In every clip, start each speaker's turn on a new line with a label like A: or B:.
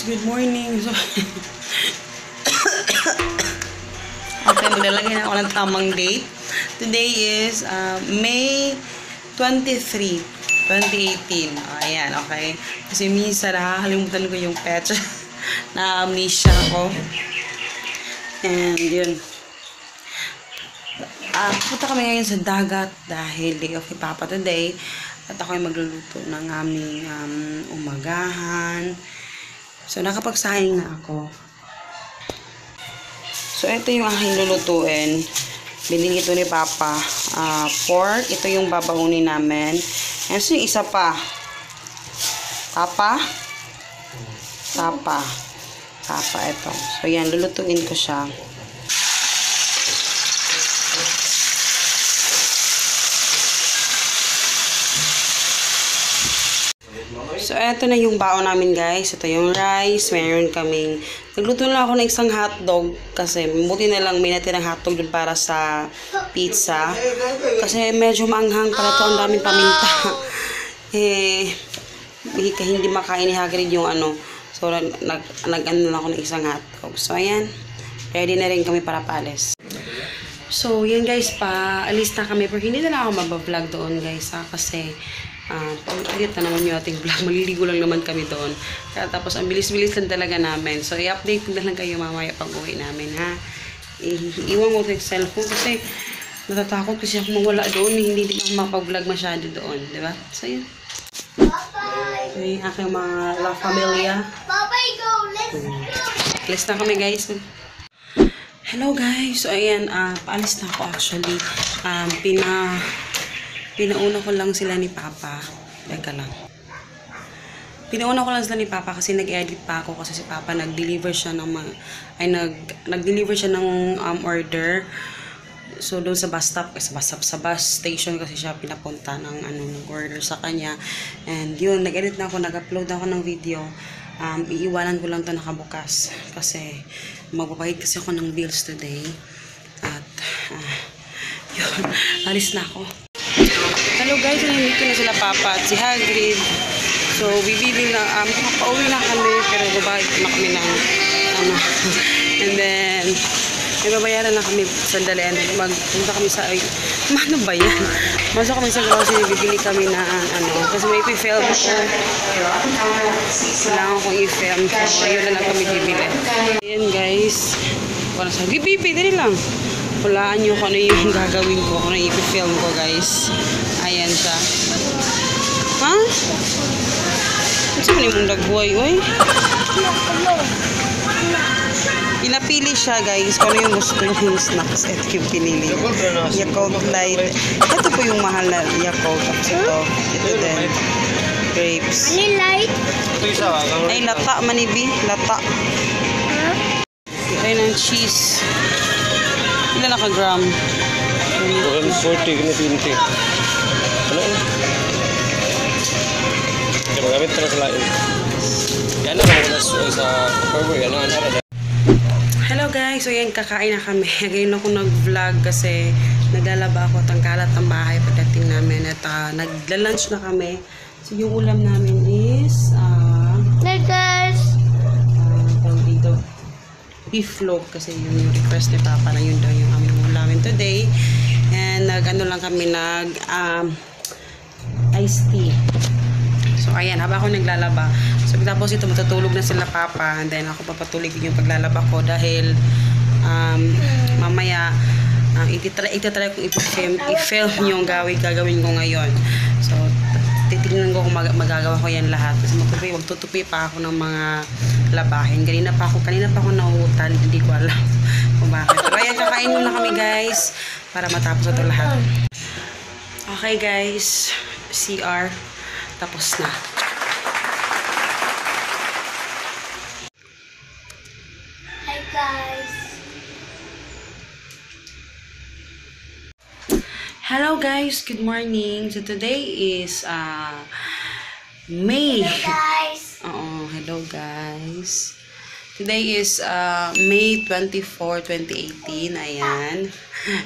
A: good morning. So, okay, maglalagay na ako ng tamang date. Today is May 23, 2018. Ayan, okay. Kasi minsan nakakalimutan ko yung petsa. Na-amnesia ako. And yun. Punta kami ngayon sa dagat dahil day off ni Papa today. At ako ay magluluto ng aming umagahan. So, nakapagsaing na ako. So, ito yung aking lulutuin. Binili ito ni Papa. Pork. Ito yung babaunin namin. And so, yung isa pa. Papa. Papa, ito. So, yan. Lulutuin ko siya. So, eto na yung baon namin, guys. Ito yung rice. Meron kaming... Nagluto na ako ng isang hotdog. Kasi, buti na lang may natirang hotdog dun para sa pizza. Kasi, medyo maanghang para ito. Ang daming paminta. Hindi makain ni Hagrid yung ano. So, nag-ano lang ako ng isang hotdog. So, ayan. Ready na rin kami para paalis. So, yan guys, alis na kami. Pero hindi na lang ako mabablog doon, guys. Kasi... pag-edit na naman yung ating vlog. Maliligo lang naman kami doon. Tapos, ang bilis-bilis lang talaga namin. So, i-update na lang kayo mamaya pag uwi namin, ha? Iwan mo yung cellphone kasi natatakot kasi ako mawala doon. Hindi ako mapag-vlog masyado doon. Diba? So, yun. So, yung aking mga La Familia. Alis na kami, guys. Hello, guys. So, ayan. Paalis na ako, actually. Pinauna ko lang sila ni Papa. Teka lang. Pinauna ko lang sila ni Papa kasi nag-edit pa ako kasi si Papa nag-deliver siya ng nag-deliver siya ng order. So doon sa bus stop, sa bus station kasi siya pinapunta ng order sa kanya. And yun, nag-edit na ako, nag-upload ako ng video. Iiwanan ko lang 'to nakabukas kasi magpapahid kasi ako ng bills today. At yun, alis na ako. Hello guys, nandito na sila Papa at si Hagrid. So, bibili na, pauwi na kami, pero babayad na kami ng, and then, may babayaran na kami sandali, and then magpunta kami sa, ano ba yan? Masok kami sa grocery, bibili kami na, kasi may i-film ko. Kailangan kong i-film, so, yun na lang kami bibili. Ayan guys, wala sa, bibi, dali lang. Hulaan nyo kung ano yung gagawin ko, kung ano yung i-film ko guys. Ayan siya. Ha? Ano ba yung dagway, oy? Pinapili siya guys, kung ano yung gusto yung snacks. Ito yung pinili. Yakult Light. Ito po yung mahal na Yakult. Tapos ito din. Grapes.
B: Ano light?
A: Ay, lata manibi. Lata. Ito yung cheese. Ilan naka-gram?
C: 140 kini 20. Ano? Kaya magamit ka na sa lain. Yan na lang sa Tupperware. Yan na nga.
A: Hello guys! So yan, kakain na kami. Ngayon ako nag-vlog kasi naglalaba ako at ang kalat ng bahay pagdating namin. At nagla-lunch na kami. So yung ulam namin is dito beef loaf kasi yung request ni Papa na yun daw yung aming ulamin today. And nag-ano lang kami iced tea. So ayan, habang ako naglalaba. So tapos ito matutulog na sila Papa, and then ako papatuloy din yung paglalaba ko dahil mamaya ititry kong i-film yung gagawin ko ngayon. So titignan ko kung magagawa ko yan lahat kasi magtutupi pa ako ng mga labahin. Kanina pa ako nauutal, hindi ko alam kung bakit. Pero ayan, kakain muna kami guys para matapos ito lahat. Okay guys, CR tapos na.
B: Hi guys.
A: Hello guys, good morning. So today is May.
B: Hello guys.
A: Hello guys. Today is May 24, 2018. Ayan.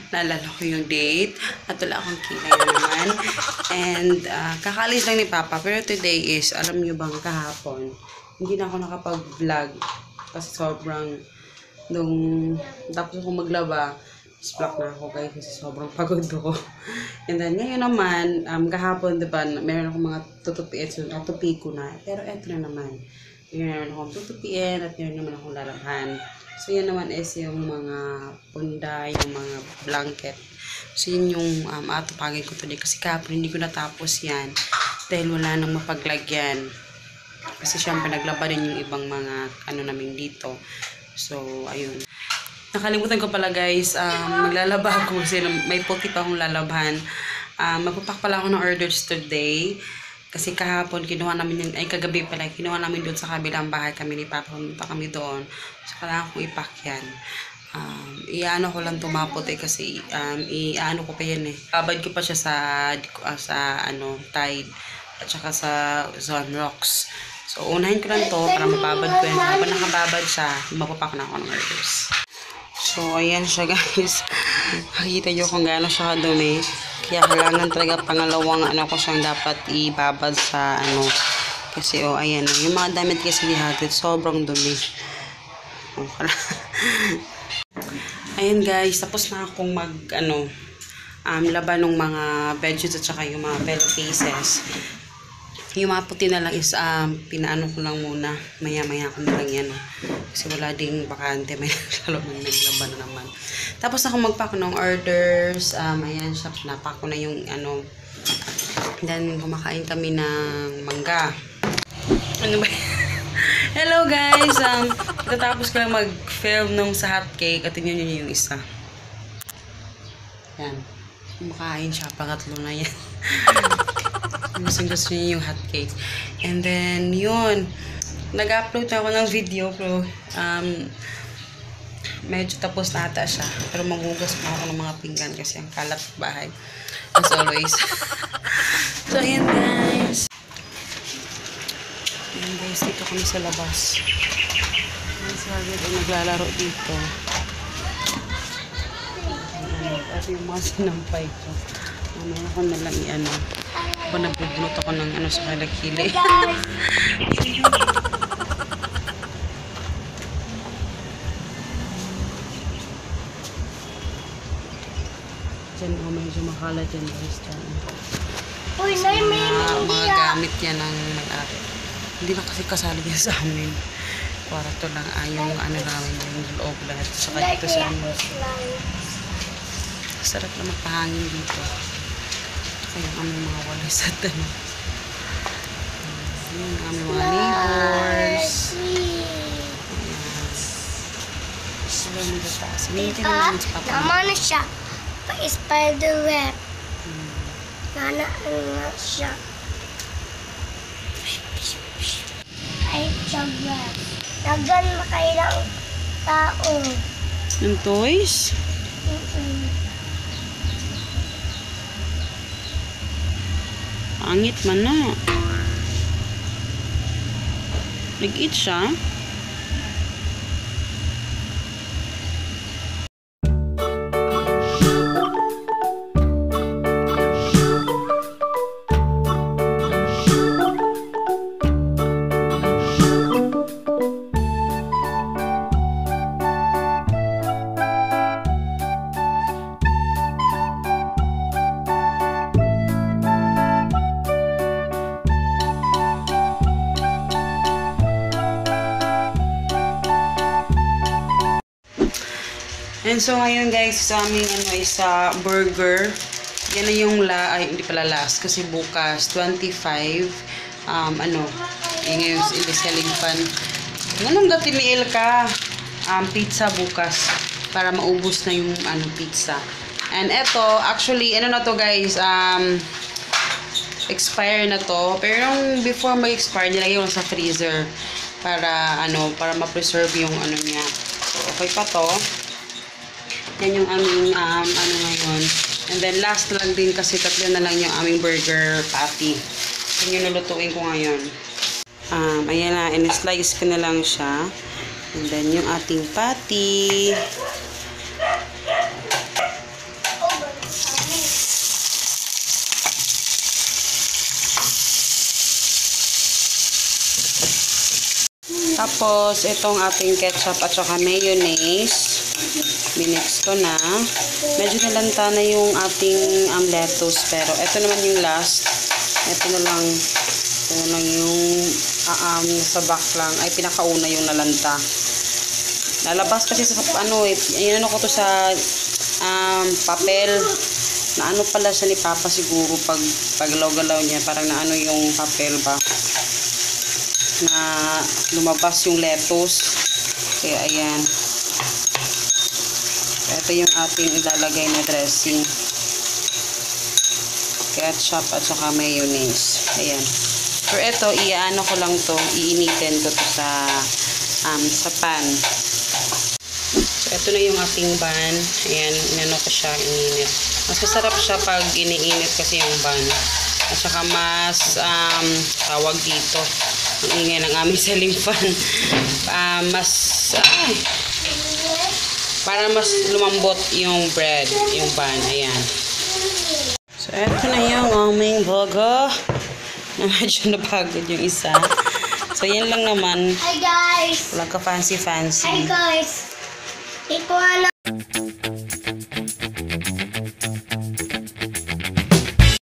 A: Naalala ko yung date. At wala akong kilay naman. And kakaalis lang ni Papa. Pero today is, alam nyo bang kahapon, hindi na ako nakapag-vlog kasi sobrang tapos ako maglaba, block na ako guys kasi sobrang pagod ako. And then ngayon naman, kahapon diba, meron akong mga tutupiin, so natupi ko na. Pero eto na naman, meron akong tutupiin at meron naman akong lalabhan. So yan naman is yung mga punda, yung mga blanket. So yun yung atupagin ko today kasi kahapon hindi ko natapos yan dahil wala nang mapaglagyan. Kasi syempre naglaba din yung ibang mga ano namin dito. So ayun. Nakalimutan ko pala guys, maglalaba ako kasi may puti pa akong lalabhan. Magpapak pala ako ng orders today. Kasi kahapon, kinuha namin yun, ay kagabi pala, kinuha namin doon sa kabilang bahay kami ni Papa. Pumunta kami doon. So kailangan kong ipak yan. Iano ko lang tumaputi kasi iano ko pa yan eh. Babad ko pa siya sa Tide at saka sa Zone Rocks. So unahin ko lang to para mababad ko yan. Habang nakababad siya, mapapak na ako ng orders. So, ayan siya guys. Makikita nyo kung gaano siya kadumi. Kaya kailangan talaga pangalawang ko siyang dapat ibabad sa Kasi ayan. Yung mga damit kasi dihatid, sobrang dumi. Ayan guys, tapos na akong laban ng mga bedsheets at saka yung mga pillowcases. Yung mga puti na lang is pinaano ko lang muna. Maya-maya ko na lang yan. Kasi wala ding bakante. May naglaban na naman. Tapos ako magpack ng orders. Ayan siya. Napak ko na yung Then kumakain kami ng mangga. Ano ba? Hello guys! Tatapos ko lang mag-film nung sa hot cake. At yun yung isa. Yan. Kumakain siya. Pangatlo na yan. Gusto niya yung hot cake. And then, yun. Nag-upload ako ng video, pero medyo tapos na ata siya. Pero maghugas pa ako ng mga pinggan kasi ang kalat bahay. As always. So, ayan guys. Ayan guys, dito kami sa labas. Ayan si Harvard ay naglalaro dito. At yung mga sinampay ko. Mamaya ako nalang ako nagbubunot ako ng sa kalakili. Diyan medyo makalat yan guys.
B: Uy, may
A: mga gamit yan ng may-ari. Hindi na kasi kasali yan sa amin. Kwarto lang yung namin yung loob lahat. Saka dito sa sarap na magpahangin dito. Kaya kami mga walis at yung aming mga neighbors. Sila nagtataas. Sinitin naman si Papa.
B: Naman na siya. Pa-spider web. Nana nga siya. Ay, siya. Nagan na kailang tao.
A: Yung toys? Pangit man na. Nag-eat siya. And so ngayon guys, sa aming isa burger. Yan na yung hindi pala last kasi bukas 25 yung selling pan. Ganun gatiniil ka pizza bukas para maubos na yung pizza. And eto, actually na to guys, expire na to. Pero yung before mag-expire, nilagay ko sa freezer para para ma-preserve yung niya. So okay pa to. Yan yung aming ngayon. And then last lang din kasi tatlo na lang yung aming burger patty. Yan yung lulutuin ko ngayon. Ayan na, in-slice ko na lang siya. And then yung ating patty. Tapos, itong ating ketchup at saka mayonnaise. Minix ko na. Medyo nalanta na yung ating lettuce. Pero, ito naman yung last. Ito na lang yung sa back lang. Ay, pinakauna yung nalanta. Lalabas kasi sa inano ko to sa papel. Na ano pala siya ni Papa siguro pag galaw-galaw niya. Parang naano yung papel ba. Na lumabas yung lettuce. Kaya ayan. Ito yung ating ilalagay na dressing. Ketchup at saka mayonnaise. Ayan. Pero ito, iano ko lang to. Iinitin ko to sa pan. So, ito na yung ating ban. Ayan, inano ko siya, ininit. Mas masarap siya pag iniinit kasi yung ban. At saka mas tawag dito. Ang ingay ng aming ceiling fan. Para mas lumambot yung bread, yung pan. Ayan. So, eto na yung aming burger. Na medyo napagod yung isa. So, yan lang naman.
B: Hi guys!
A: Walang ka fancy-fancy.
B: Hi guys! Ito na